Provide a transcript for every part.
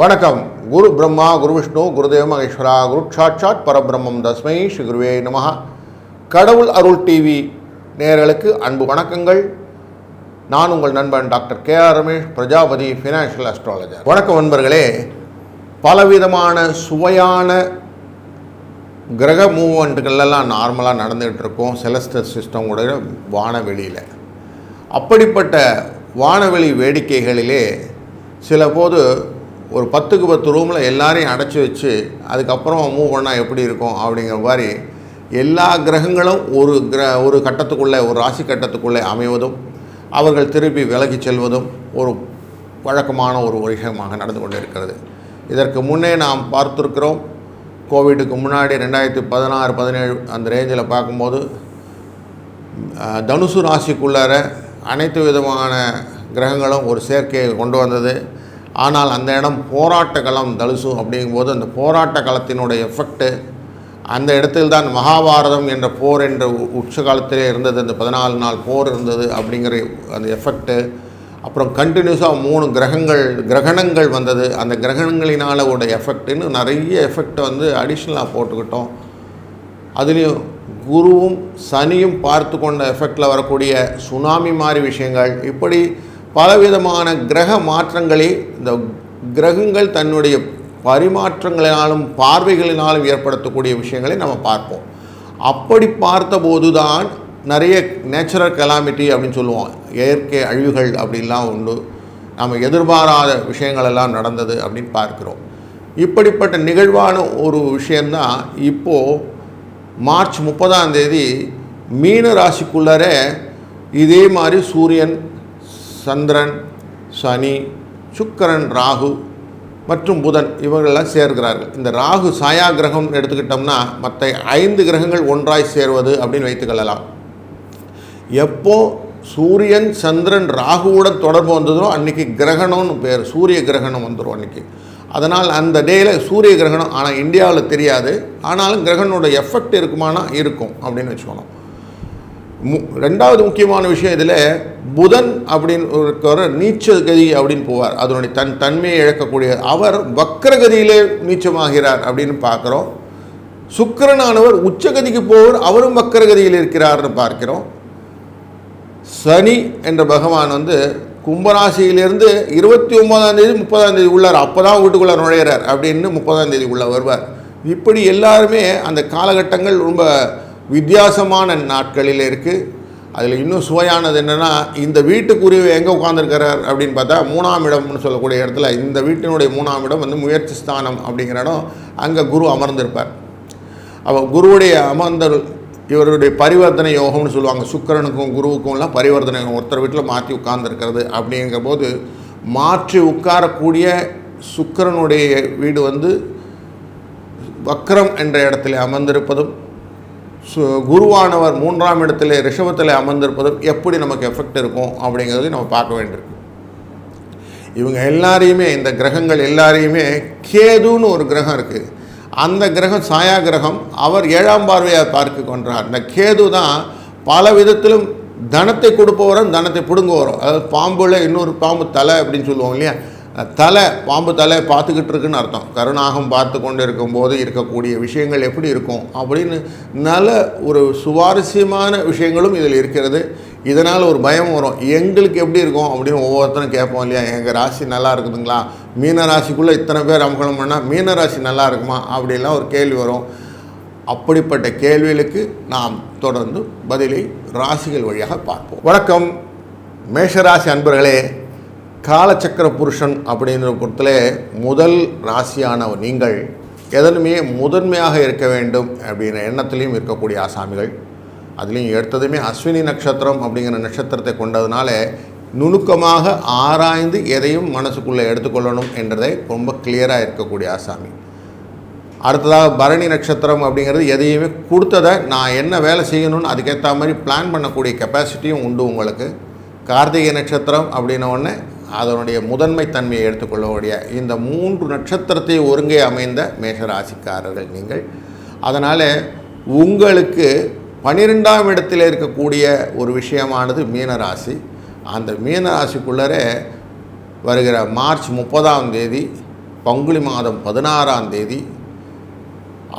வணக்கம். குரு பிரம்மா, குரு விஷ்ணு, குருதேவ மகேஸ்வரா, குரு சாட்சாத் பரபிரம்மம் தஸ்மை ஸ்ரீ குருவே நமஹ. கடவுள் அருள் டிவி நேயர்களுக்கு அன்பு வணக்கங்கள். நான் உங்கள் நண்பன் doctor K.R. Ramesh, Prajapati financial astrologer. வணக்கம் நண்பர்களே. பலவிதமான சுவையான கிரக மூவ்மெண்ட்டுகள்லாம் நார்மலாக நடந்துகிட்டு இருக்கோம் செலஸ்டியல் சிஸ்டம் உடைய வானவெளியில். அப்படிப்பட்ட வானவெளி வேடிக்கைகளிலே சில போது ஒரு 10க்கு 10 ரூமில் எல்லாரையும் அடைச்சி வச்சு அதுக்கப்புறம் மூவ் பண்ணால் எப்படி இருக்கும் அப்படிங்கிற மாதிரி எல்லா கிரகங்களும் ஒரு கட்டத்துக்குள்ளே, ஒரு ராசி கட்டத்துக்குள்ளே அமைவதும் அவர்கள் திருப்பி விலகி செல்வதும் ஒரு வழக்கமான ஒரு விஷயமாக நடந்து கொண்டு இருக்கிறது. இதற்கு முன்னே நாம் பார்த்துருக்கிறோம். கோவிடுக்கு முன்னாடி 2016-17 அந்த ரேஞ்சில் பார்க்கும்போது தனுசு ராசிக்குள்ளார அனைத்து விதமான கிரகங்களும் ஒரு சேர்க்கையை கொண்டு வந்தது. ஆனால் அந்த இடம் போராட்ட களம் தனுசு அப்படிங்கும்போது அந்த போராட்ட களத்தினுடைய எஃபெக்ட்டு அந்த இடத்தில் தான் மகாபாரதம் என்ற போர் என்ற உச்ச காலத்திலே இருந்தது. அந்த 14 நாள் போர் இருந்தது அப்படிங்கிற அந்த எஃபெக்ட்டு. அப்புறம் கண்டினியூஸாக 3 கிரகணங்கள் வந்தது. அந்த கிரகணங்களினால் ஒரு எஃபெக்ட்டுன்னு நிறைய எஃபெக்டை அடிஷ்னலாக போட்டுக்கிட்டோம். அதுலேயும் குருவும் சனியும் பார்த்து கொண்ட எஃபெக்டில் வரக்கூடிய சுனாமி மாதிரி விஷயங்கள், இப்படி பலவிதமான கிரக மாற்றங்களே இந்த கிரகங்கள் தன்னுடைய பரிமாற்றங்களினாலும் பார்வைகளினாலும் ஏற்படுத்தக்கூடிய விஷயங்களை நம்ம பார்ப்போம். அப்படி பார்த்தபோது தான் நிறைய நேச்சுரல் கெலாமிட்டி அப்படின்னு சொல்லுவோம், இயற்கை அழிவுகள் அப்படின்லாம் உண்டு. நம்ம எதிர்பாராத விஷயங்கள் எல்லாம் நடந்தது அப்படின்னு பார்க்குறோம். இப்படிப்பட்ட நிகழ்வான ஒரு விஷயந்தான் இப்போது மார்ச் 30 மீன ராசிக்குள்ளரே இதே மாதிரி சூரியன், சந்திரன், சனி, சுக்கிரன், ராகு மற்றும் புதன் இவர்களெல்லாம் சேர்கிறார்கள். இந்த ராகு சாயா கிரகம் எடுத்துக்கிட்டோம்னா மற்ற 5 கிரகங்கள் ஒன்றாய் சேர்வது அப்படின்னு வைத்துக்கொள்ளலாம். எப்போ சூரியன், சந்திரன், ராகுவுடன் தொடர்பு வந்ததோ அன்றைக்கி கிரகணம்னு பேர், சூரிய கிரகணம் வந்துடும் அன்றைக்கி. அதனால் அந்த டேயில் சூரிய கிரகணம், ஆனால் இந்தியாவில் தெரியாது. ஆனாலும் கிரகணோட எஃபெக்ட் இருக்குமானா இருக்கும் அப்படின்னு வச்சுக்கணும். ரெண்டாவது முக்கியமான விஷயம், இதில் புதன் அப்படின்னு ஒரு நீச்ச கதி அப்படின்னு போவார். அதனுடைய தன்மையை இழக்கக்கூடிய அவர் வக்கரகதியிலே நீச்சமாகிறார் அப்படின்னு பார்க்குறோம். சுக்கிரனானவர் உச்சகதிக்கு போவர், அவரும் வக்கரகதியில் இருக்கிறார்னு பார்க்கிறோம். சனி என்ற பகவான் கும்பராசியிலிருந்து 29 30 உள்ளார், அப்போ தான் வீட்டுக்குள்ளே நுழையிறார் அப்படின்னு 30 உள்ளே வருவார். இப்படி எல்லாருமே அந்த காலகட்டங்கள் ரொம்ப வித்தியாசமான நாட்களில் இருக்குது. அதில் இன்னும் சுவையானது என்னென்னா, இந்த வீட்டுக்குரிய எங்கே உட்காந்துருக்கிறார் அப்படின்னு பார்த்தா 3ஆம் இடம்னு சொல்லக்கூடிய இடத்துல, இந்த வீட்டினுடைய 3ஆம் இடம் முயற்சி ஸ்தானம் அப்படிங்கிற இடம், அங்கே குரு அமர்ந்திருப்பார். அப்போ குருவுடைய அமர்ந்தல் இவருடைய பரிவர்த்தனை யோகம்னு சொல்லுவாங்க. சுக்கிரனுக்கும் குருவுக்கும்லாம் பரிவர்த்தனை ஒருத்தர் வீட்டில் மாற்றி உட்கார்ந்துருக்கிறது. அப்படிங்கிற போது மாற்றி உட்காரக்கூடிய சுக்கிரனுடைய வீடு வக்ரம் என்ற இடத்துல அமர்ந்திருப்பதும், குருவானவர் 3ஆம் இடத்துல ரிஷபத்தில் அமர்ந்திருப்பதும் எப்படி நமக்கு எஃபெக்ட் இருக்கும் அப்படிங்கிறது நம்ம பார்க்க வேண்டியிருக்கு. இவங்க எல்லாரையுமே, இந்த கிரகங்கள் எல்லாரையுமே, கேதுன்னு ஒரு கிரகம் இருக்குது. அந்த கிரகம் சாயா கிரகம், அவர் 7ஆம் பார்வையாக பார்க்க கொண்டார். இந்த கேது தான் பல விதத்திலும் தனத்தை கொடுப்பவரும் தனத்தை பிடுங்க வரும். அதாவது பாம்பில் இன்னொரு பாம்பு தலை அப்படின்னு சொல்லுவோம் இல்லையா, தலை, பாம்பு தலை பார்த்துக்கிட்டு இருக்குன்னு அர்த்தம். கருணாகம் பார்த்து கொண்டு இருக்கும்போது இருக்கக்கூடிய விஷயங்கள் எப்படி இருக்கும் அப்படின்னு நல்ல ஒரு சுவாரஸ்யமான விஷயங்களும் இதில் இருக்கிறது. இதனால் ஒரு பயம் வரும், எங்களுக்கு எப்படி இருக்கும் அப்படின்னு ஒவ்வொருத்தரும் கேட்போம் இல்லையா. எங்கள் ராசி நல்லா இருக்குதுங்களா, மீன ராசிக்குள்ளே இத்தனை பேர் அமகலம் பண்ணால் மீன ராசி நல்லா இருக்குமா அப்படின்லாம் ஒரு கேள்வி வரும். அப்படிப்பட்ட கேள்விகளுக்கு நாம் தொடர்ந்து பதிலை ராசிகள் வழியாக பார்ப்போம். வணக்கம் மேஷராசி அன்பர்களே. காலச்சக்கர புருஷன் அப்படின்ற பொறுத்தலே முதல் ராசியான நீங்கள் எதனுமே முதன்மையாக இருக்க வேண்டும் அப்படிங்கிற எண்ணத்துலேயும் இருக்கக்கூடிய ஆசாமிகள். அதுலேயும் எடுத்ததுமே அஸ்வினி நட்சத்திரம் அப்படிங்கிற நட்சத்திரத்தை கொண்டதுனால நுணுக்கமாக ஆராய்ந்து எதையும் மனசுக்குள்ளே எடுத்துக்கொள்ளணும் என்றதை ரொம்ப கிளியராக இருக்கக்கூடிய ஆசாமி. அடுத்ததாக பரணி நட்சத்திரம் அப்படிங்கிறது எதையுமே கொடுத்ததை நான் என்ன வேலை செய்யணும்னு அதுக்கேற்ற மாதிரி பிளான் பண்ணக்கூடிய கெப்பாசிட்டியும் உண்டு உங்களுக்கு. கார்த்திகை நட்சத்திரம் அப்படின்ன உடனே அதனுடைய முதன்மை தன்மையை எடுத்துக்கொள்ளக்கூடிய இந்த 3 நட்சத்திரத்தை ஒருங்கே அமைந்த மேஷராசிக்காரர்கள் நீங்கள். அதனால் உங்களுக்கு 12ஆம் இடத்தில் இருக்கக்கூடிய ஒரு விஷயமானது மீனராசி. அந்த மீனராசிக்குள்ளரே வருகிற மார்ச் 30 பங்குனி மாதம் 16ஆம் தேதி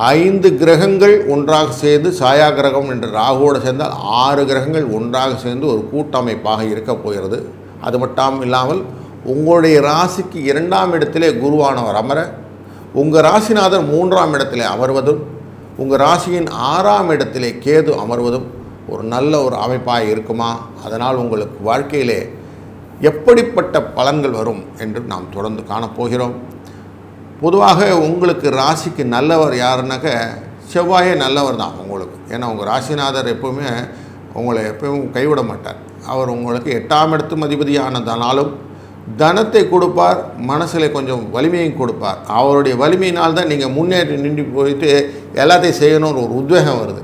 5 கிரகங்கள் ஒன்றாக சேர்ந்து சாயா கிரகம் என்று ராகுவோடு சேர்ந்தால் 6 கிரகங்கள் ஒன்றாக சேர்ந்து ஒரு கூட்டமைப்பாக இருக்க போகிறது. அது மட்டும் இல்லாமல் உங்களுடைய ராசிக்கு 2ஆம் இடத்திலே குருவானவர் அமர, உங்கள் ராசிநாதர் 3ஆம் இடத்திலே அமர்வதும், உங்கள் ராசியின் 6ஆம் இடத்திலே கேது அமர்வதும் ஒரு நல்ல ஒரு அமைப்பாக இருக்குமா? அதனால் உங்களுக்கு வாழ்க்கையிலே எப்படிப்பட்ட பலன்கள் வரும் என்று நாம் தொடர்ந்து காணப்போகிறோம். பொதுவாக உங்களுக்கு ராசிக்கு நல்லவர் யாருன்னாக்க செவ்வாயே நல்லவர் தான் உங்களுக்கு. ஏன்னா உங்கள் ராசிநாதர் எப்போவுமே உங்களை எப்பவும் கைவிட மாட்டார். அவர் உங்களுக்கு 8ஆம் இடத்து அதிபதியானதனாலும் தனத்தை கொடுப்பார், மனசில் கொஞ்சம் வலிமையும் கொடுப்பார். அவருடைய வலிமையினால் தான் நீங்கள் முன்னேறி நின்று போயிட்டு எல்லாத்தையும் செய்யணும்னு ஒரு உத்வேகம் வருது.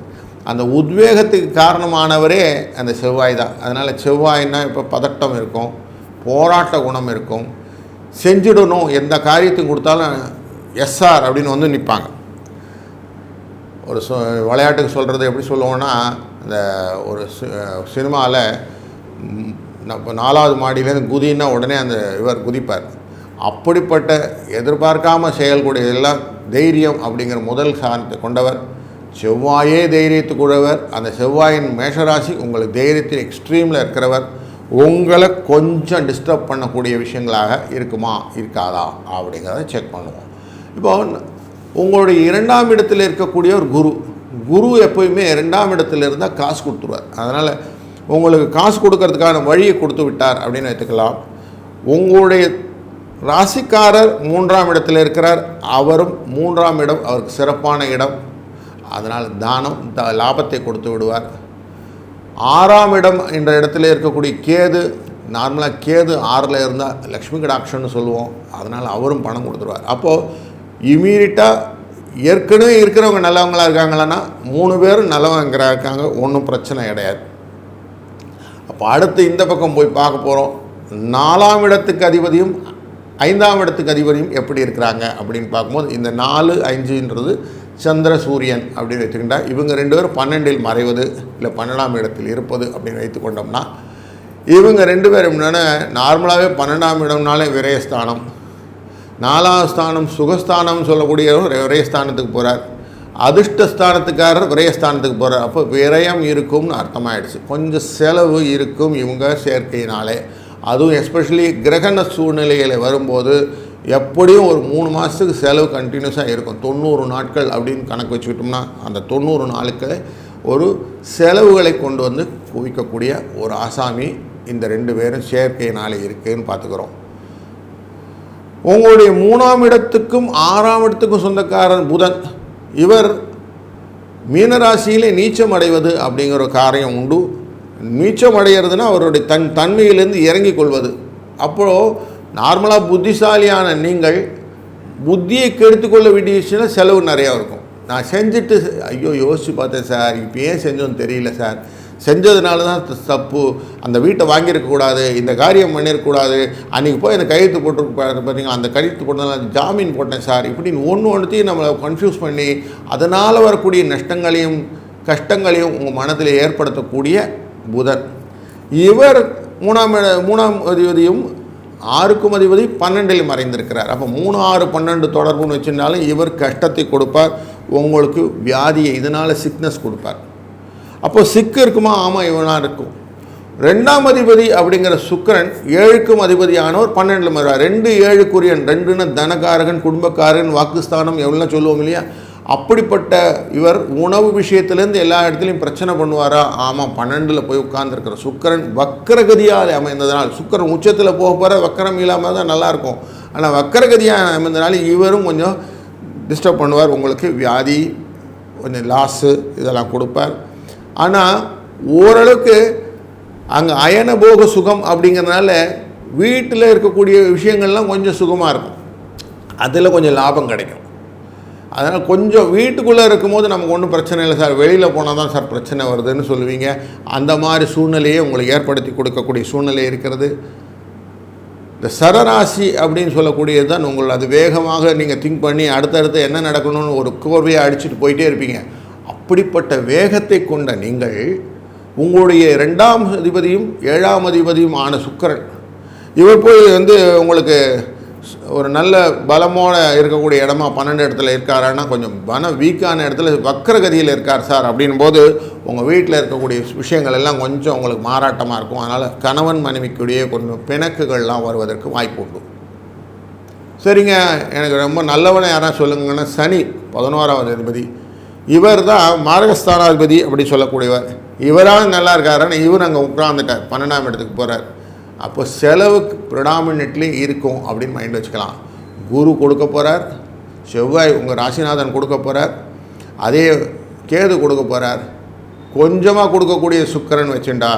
அந்த உத்வேகத்துக்கு காரணமானவரே அந்த செவ்வாய் தான். அதனால் செவ்வாய்னா இப்போ பதட்டம் இருக்கும், போராட்ட குணம் இருக்கும், செஞ்சிடணும், எந்த காரியத்தையும் கொடுத்தாலும் எஸ்ஆர் அப்படின்னு வந்து நிற்பாங்க. ஒரு விளையாட்டுக்கு சொல்கிறது எப்படி சொல்லுவோன்னா, இந்த ஒரு சினிமாவில் இப்போ 4வது மாடியிலேருந்து குதின்னா உடனே அந்த இவர் குதிப்பார். அப்படிப்பட்ட எதிர்பார்க்காமல் செயல்கூடிய எல்லாம் தைரியம் அப்படிங்கிற முதல் சாதனத்தை கொண்டவர் செவ்வாயே தைரியத்துக்குள்ளவர். அந்த செவ்வாயின் மேஷராசி உங்களுக்கு தைரியத்தில் எக்ஸ்ட்ரீமில் இருக்கிறவர். உங்களை கொஞ்சம் டிஸ்டர்ப் பண்ணக்கூடிய விஷயங்களாக இருக்குமா இருக்காதா அப்படிங்கிறத செக் பண்ணுவோம். இப்போ உங்களுடைய 2ஆம் இடத்தில் இருக்கக்கூடிய ஒரு குரு எப்போயுமே 2ஆம் இடத்துல இருந்தால் காசு கொடுத்துருவார். அதனால் உங்களுக்கு காசு கொடுக்கறதுக்கான வழியை கொடுத்து விட்டார் அப்படின்னு எடுத்துக்கலாம். உங்களுடைய ராசிக்காரர் 3ஆம் இடத்தில் இருக்கிறார். அவரும் 3ஆம் இடம் அவருக்கு சிறப்பான இடம். அதனால் தானம் லாபத்தை கொடுத்து விடுவார். 6ஆம் இடம் என்ற இடத்துல இருக்கக்கூடிய கேது, நார்மலாக கேது 6ல் இருந்தால் லக்ஷ்மி கடாட்சம்னு சொல்லுவோம். அதனால் அவரும் பணம் கொடுத்துருவார். அப்போது இமீடியட்டாக ஏற்கனவே இருக்கிறவங்க நல்லவங்களாக இருக்காங்களான்னா 3 பேரும் நல்லவங்கிறா இருக்காங்க, ஒன்றும் பிரச்சனை கிடையாது. அப்போ அடுத்து இந்த பக்கம் போய் பார்க்க போகிறோம். 4ஆம் இடத்துக்கு அதிபதியும் 5ஆம் இடத்துக்கு அதிபதியும் எப்படி இருக்கிறாங்க அப்படின்னு பார்க்கும்போது, இந்த 4, 5ன்றது சந்திர சூரியன் அப்படின்னு வச்சுக்கிட்டா, இவங்க 2 பேரும் 12இல் மறைவது இல்லை 12ஆம் இடத்தில் இருப்பது அப்படின்னு வைத்துக்கொண்டோம்னா, இவங்க 2 பேரும் என்னென்னா நார்மலாகவே 12ஆம் இடம்னாலே விரயஸ்தானம், 4ஆம் ஸ்தானம் சுகஸ்தானம்னு சொல்லக்கூடிய விரயஸ்தானத்துக்கு போகிறார். அதிர்ஷ்டஸ்தானத்துக்காரர் விரயஸ்தானத்துக்கு போகிறார். அப்போ விரயம் இருக்கும்னு அர்த்தமாயிடுச்சு. கொஞ்சம் செலவு இருக்கும் இவங்க சேர்க்கையினாலே. அதுவும் எஸ்பெஷலி கிரகண சூழ்நிலைகளை வரும்போது எப்படியும் ஒரு 3 மாதத்துக்கு செலவு கண்டினியூஸாக இருக்கும். 90 நாட்கள் அப்படின்னு கணக்கு வச்சுக்கிட்டோம்னா அந்த 90 நாளுக்கு ஒரு செலவுகளை கொண்டு வந்து குவிக்கக்கூடிய ஒரு ஆசாமி இந்த 2 பேரும் சேர்க்கையினாலே இருக்குதுன்னு பார்த்துக்கிறோம். உங்களுடைய 3ஆம் இடத்துக்கும் 6ஆம் இடத்துக்கும் சொந்தக்காரன் புதன், இவர் மீனராசியிலே நீச்சம் அடைவது அப்படிங்கிற ஒரு காரியம் உண்டு. நீச்சம் அடைகிறதுனா அவருடைய தன்மையிலேருந்து இறங்கி கொள்வது. அப்போது நார்மலாக புத்திசாலியான நீங்கள் புத்தியை கெடுத்துக்கொள்ள வேண்டிய விஷயம் செலவு நிறையா இருக்கும். நான் செஞ்சுட்டு ஐயோ யோசித்து பார்த்தேன் சார், இப்போ ஏன் செஞ்சோன்னு தெரியல சார், செஞ்சதுனால தான் தப்பு, அந்த வீட்டை வாங்கியிருக்கக்கூடாது, இந்த காரியம் பண்ணியிருக்கக்கூடாது, அன்றைக்கி போய் அந்த கையெழுத்து போட்டு பார்த்தீங்கன்னா அந்த கையெழுத்து போட்டதால் ஜாமீன் போட்டேன் சார், இப்படின்னு ஒன்றுத்தையும் நம்மளை கன்ஃபியூஸ் பண்ணி அதனால் வரக்கூடிய நஷ்டங்களையும் கஷ்டங்களையும் உங்கள் மனதில் ஏற்படுத்தக்கூடிய புதன். இவர் 3ஆம் அதிபதியும் 6க்கும் அதிபதி 12இல் மறைந்திருக்கிறார். அப்போ 3, 6, 12 தொடர்புன்னு வச்சுருந்தாலும் இவர் கஷ்டத்தை கொடுப்பார், உங்களுக்கு வியாதியை இதனால் சிக்னஸ் கொடுப்பார். அப்போ சிக்கு இருக்குமா? ஆமாம், இவனாக இருக்கும். 2ஆம் அதிபதி அப்படிங்கிற சுக்கிரன் 7க்கும் அதிபதியானவர் 12இல் வருவார். 2, 7 2ன்னு தனகாரகன், குடும்பக்காரன், வாக்குஸ்தானம் எவ்வளோ சொல்லுவோம் இல்லையா? அப்படிப்பட்ட இவர் உணவு விஷயத்துலேருந்து எல்லா இடத்துலையும் பிரச்சனை பண்ணுவாரா? ஆமாம், 12இல் போய் உட்கார்ந்துருக்கிற சுக்கிரன் வக்கரகதியால் அமைந்ததனால், சுக்கிரன் உச்சத்தில் போக போகிற வக்கரம் இல்லாமல் தான் நல்லாயிருக்கும். ஆனால் வக்கரகதியாக அமைந்ததுனால இவரும் கொஞ்சம் டிஸ்டர்ப் பண்ணுவார். உங்களுக்கு வியாதி, கொஞ்சம் லாஸு இதெல்லாம் கொடுப்பார். ஆனால் ஓரளவுக்கு அங்கே அயனபோக சுகம் அப்படிங்கிறதுனால வீட்டில் இருக்கக்கூடிய விஷயங்கள்லாம் கொஞ்சம் சுகமாக இருக்கும், அதில் கொஞ்சம் லாபம் கிடைக்கும். அதனால் கொஞ்சம் வீட்டுக்குள்ளே இருக்கும்போது நமக்கு ஒன்றும் பிரச்சனை இல்லை சார், வெளியில் போனால் தான் சார் பிரச்சனை வருதுன்னு சொல்லுவீங்க. அந்த மாதிரி சூழ்நிலையை உங்களுக்கு ஏற்படுத்தி கொடுக்கக்கூடிய சூழ்நிலை இருக்கிறது. இந்த சரராசி அப்படின்னு சொல்லக்கூடியது தான் உங்கள், அது வேகமாக நீங்கள் திங்க் பண்ணி அடுத்தடுத்து என்ன நடக்கணும்னு ஒரு கோர்வையாக அடிச்சுட்டு போயிட்டே இருப்பீங்க. அப்படிப்பட்ட வேகத்தை கொண்ட நீங்கள் உங்களுடைய 2ஆம் அதிபதியும் 7ஆம் அதிபதியும் ஆன சுக்கிரன், இவர் போய் உங்களுக்கு ஒரு நல்ல பலமோட இருக்கக்கூடிய இடமா 12 இடத்துல இருக்காருன்னா கொஞ்சம் வீக்கான இடத்துல வக்கரகதியில் இருக்கார் சார் அப்படின் போது உங்கள் வீட்டில் இருக்கக்கூடிய விஷயங்கள் எல்லாம் கொஞ்சம் உங்களுக்கு மாறாட்டமாக இருக்கும். அதனால் கணவன் மனைவிக்குடைய கொஞ்சம் பிணக்குகள்லாம் வருவதற்கு வாய்ப்பு உண்டு. சரிங்க, எனக்கு ரொம்ப நல்லவனை யாராவது சொல்லுங்கன்னா சனி 11ஆவது அதிபதி, இவர் தான் மாரகஸ்தானாதிபதி அப்படி சொல்லக்கூடியவர். இவராக நல்லா இருக்காருன்னு இவர் அங்கே உட்கார்ந்துட்டார், 12ஆம் இடத்துக்கு போகிறார். அப்போ செலவுக்கு ப்ரிடாமினெட்லி இருக்கும் அப்படின்னு மைண்ட் வச்சுக்கலாம். குரு கொடுக்க போகிறார், செவ்வாய் உங்கள் ராசிநாதன் கொடுக்க போகிறார், அதே கேது கொடுக்க போகிறார். கொஞ்சமாக கொடுக்கக்கூடிய சுக்கிரன் வச்சுட்டா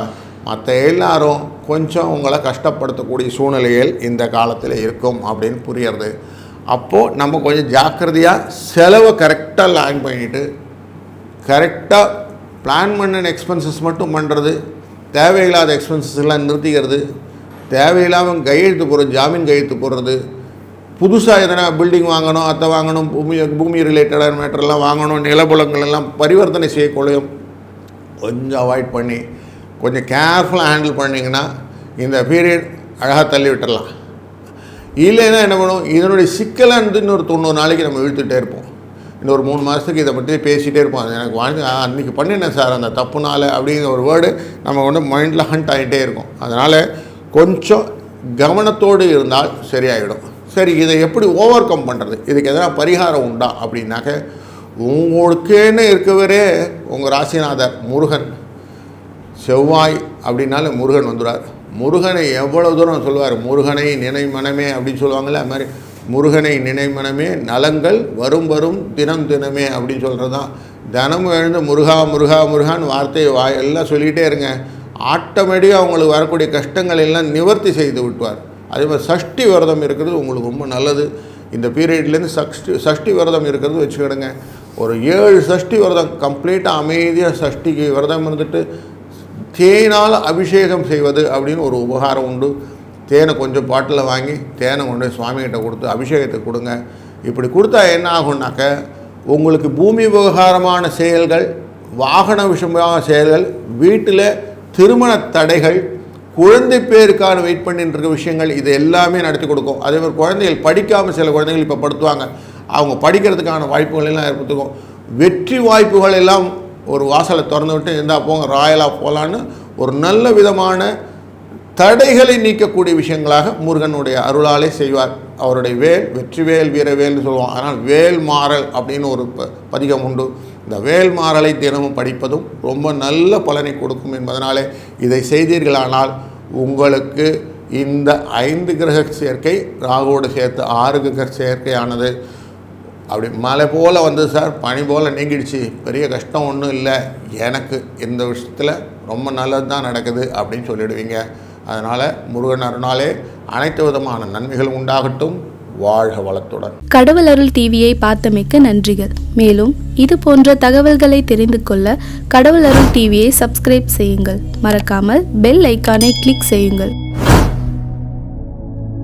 மற்ற எல்லாரும் கொஞ்சம் உங்களை கஷ்டப்படுத்தக்கூடிய சூழ்நிலைகள் இந்த காலத்தில் இருக்கும் அப்படின்னு புரியுறது. அப்போது நம்ம கொஞ்சம் ஜாக்கிரதையாக செலவை கரெக்டாக லைன் பண்ணிவிட்டு கரெக்டாக பிளான் பண்ணின எக்ஸ்பென்சஸ் மட்டும் பண்ணுறது, தேவையில்லாத எக்ஸ்பென்சஸ் எல்லாம் நிறுத்திக்கிறது, தேவையில்லாமல் கையெழுத்து போடுறது, ஜாமீன் கையெழுத்து போடுறது, புதுசாக எதனா பில்டிங் வாங்கணும், அதை வாங்கணும், பூமி ரிலேட்டடான மேட்டரெல்லாம் வாங்கணும், நிலப்புலங்கள் எல்லாம் பரிவர்த்தனை செய்யக்கூடிய கொஞ்சம் அவாய்ட் பண்ணி கொஞ்சம் கேர்ஃபுல்லாக ஹேண்டில் பண்ணிங்கன்னா இந்த பீரியட் அழகாக தள்ளி விட்டுடலாம். இல்லைன்னா என்ன பண்ணுவோம், இதனுடைய சிக்கலானது இன்னொரு 90 நாளைக்கு நம்ம இழுத்துகிட்டே இருப்போம். இன்னொரு 3 மாதத்துக்கு இதை பற்றி பேசிகிட்டே இருப்போம். அது எனக்கு அன்றைக்கி பண்ணினேன் சார் அந்த தப்புனால அப்படிங்கிற ஒரு வேர்டு நம்ம வந்து மைண்டில் ஹண்ட் ஆகிட்டே இருக்கும். அதனால் கொஞ்சம் கவனத்தோடு இருந்தால் சரியாயிடும். சரி, இதை எப்படி ஓவர் கம் பண்ணுறது, இதுக்கு எதனா பரிகாரம் உண்டா அப்படின்னாக்க, உங்களுக்கேன்னு இருக்கவரே உங்கள் ராசிநாதர் முருகன், செவ்வாய் அப்படின்னாலே முருகன் வந்துடுவார். முருகனை எவ்வளோ தூரம் சொல்லுவார், முருகனை நினை மனமே அப்படின்னு சொல்லுவாங்கள்ல, அது மாதிரி முருகனை நினை மனமே நலங்கள் வரும் வரும் தினம் தினமே அப்படின்னு சொல்கிறது தான். தினமும் எழுந்து முருகா முருகா முருகான்னு வார்த்தையை எல்லாம் சொல்லிகிட்டே இருங்க. ஆட்டோமேட்டிக்காக அவங்களுக்கு வரக்கூடிய கஷ்டங்கள் எல்லாம் நிவர்த்தி செய்து விட்டுவார். அதே மாதிரி சஷ்டி விரதம் இருக்கிறது உங்களுக்கு ரொம்ப நல்லது. இந்த பீரியட்லேருந்து சஷ்டி விரதம் இருக்கிறது வச்சுக்கிடுங்க. ஒரு 7 சஷ்டி விரதம் கம்ப்ளீட்டாக அமைதியாக சஷ்டிக்கு விரதம் இருந்துட்டு தேனால் அபிஷேகம் செய்வது அப்படின்னு ஒரு உபகாரம் உண்டு. தேனை கொஞ்சம் பாட்டில் வாங்கி தேனை கொண்டு சுவாமிகிட்ட கொடுத்து அபிஷேகத்தை கொடுங்க. இப்படி கொடுத்தா என்ன ஆகும்னாக்க, உங்களுக்கு பூமி விவகாரமான செயல்கள், வாகன விஷயமான செயல்கள், வீட்டில் திருமண தடைகள், குழந்தை பேருக்கான வெயிட் பண்ணிட்டு இருக்க விஷயங்கள், இது எல்லாமே நடத்தி கொடுக்கும். அதே மாதிரி குழந்தைகள் படிக்காமல் சில குழந்தைகள் இப்போ படுத்துவாங்க, அவங்க படிக்கிறதுக்கான வாய்ப்புகள் எல்லாம் ஏற்படுத்துக்கும். வெற்றி வாய்ப்புகள் எல்லாம் ஒரு வாசலை திறந்து விட்டு இருந்தால் போங்க, ராயலாக போகலான்னு ஒரு நல்ல விதமான தடைகளை நீக்கக்கூடிய விஷயங்களாக முருகனுடைய அருளாலே செய்வார். அவருடைய வேல் வெற்றிவேல் வீரவேல்னு சொல்லுவோம். அதனால் வேல் மாறல் அப்படின்னு ஒரு பதிகம் உண்டு. இந்த வேல் மாறலை தினமும் படிப்பதும் ரொம்ப நல்ல பலனை கொடுக்கும் என்பதனாலே இதை செய்தீர்களானால் உங்களுக்கு இந்த 5 கிரக சேர்க்கை, ராகுவோடு சேர்த்து 6 கிரக சேர்க்கையானது அப்படி மழை போல் வந்து சார் பனி போல் நீங்கிடுச்சு, பெரிய கஷ்டம் ஒன்றும் இல்லை, எனக்கு இந்த விஷயத்தில் ரொம்ப நல்லது தான் நடக்குது அப்படின்னு சொல்லிடுவீங்க. அதனால் முருகன் அருளாலே அனைத்து விதமான நன்மைகளும் உண்டாகட்டும். வாழ்க வளத்துடன். கடவுள் அருள் டிவியை பார்த்தமைக்கு நன்றிகள். மேலும் இது போன்ற தகவல்களை தெரிந்து கொள்ள கடவுள் அருள் டிவியை சப்ஸ்கிரைப் செய்யுங்கள். மறக்காமல் பெல் ஐக்கானை கிளிக் செய்யுங்கள்.